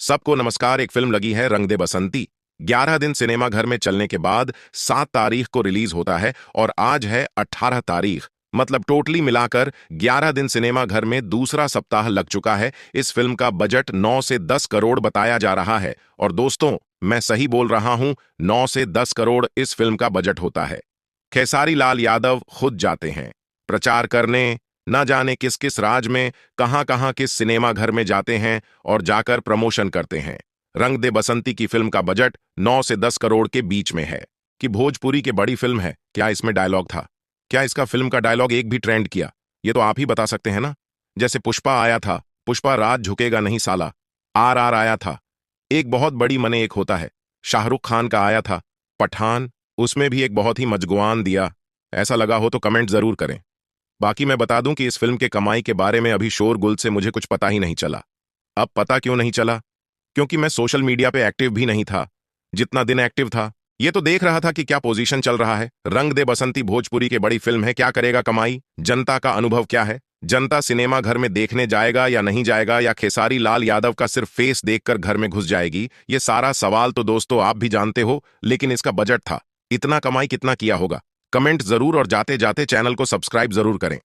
सबको नमस्कार। एक फिल्म लगी है रंग दे बसंती। 11 दिन सिनेमा घर में चलने के बाद 7 तारीख को रिलीज होता है और आज है 18 तारीख। मतलब टोटली मिलाकर 11 दिन सिनेमा घर में दूसरा सप्ताह लग चुका है। इस फिल्म का बजट 9 से 10 करोड़ बताया जा रहा है। और दोस्तों, मैं सही बोल रहा हूं, 9 से 10 करोड़ इस फिल्म का बजट होता है। खेसारी लाल यादव खुद जाते हैं प्रचार करने, न जाने किस किस राज्य में, कहां किस सिनेमा घर में जाते हैं और जाकर प्रमोशन करते हैं। रंग दे बसंती की फिल्म का बजट 9 से 10 करोड़ के बीच में है। कि भोजपुरी की बड़ी फिल्म है, क्या इसमें डायलॉग था? क्या इसका फिल्म का डायलॉग एक भी ट्रेंड किया? ये तो आप ही बता सकते हैं ना। जैसे पुष्पा आया था, पुष्पा राज झुकेगा नहीं साला। आर आया था, एक बहुत बड़ी मने एक होता है। शाहरुख खान का आया था पठान, उसमें भी एक बहुत ही मजगुआन दिया। ऐसा लगा हो तो कमेंट जरूर करें। बाकी मैं बता दूं कि इस फिल्म के कमाई के बारे में अभी शोरगुल से मुझे कुछ पता ही नहीं चला। अब पता क्यों नहीं चला? क्योंकि मैं सोशल मीडिया पे एक्टिव भी नहीं था। जितना दिन एक्टिव था, ये तो देख रहा था कि क्या पोजीशन चल रहा है। रंग दे बसंती भोजपुरी की बड़ी फिल्म है, क्या करेगा कमाई? जनता का अनुभव क्या है? जनता सिनेमा घर में देखने जाएगा या नहीं जाएगा, या खेसारी लाल यादव का सिर्फ फेस देखकर घर में घुस जाएगी? ये सारा सवाल तो दोस्तों आप भी जानते हो। लेकिन इसका बजट था, इतना कमाई कितना किया होगा? कमेंट जरूर और जाते जाते चैनल को सब्सक्राइब जरूर करें।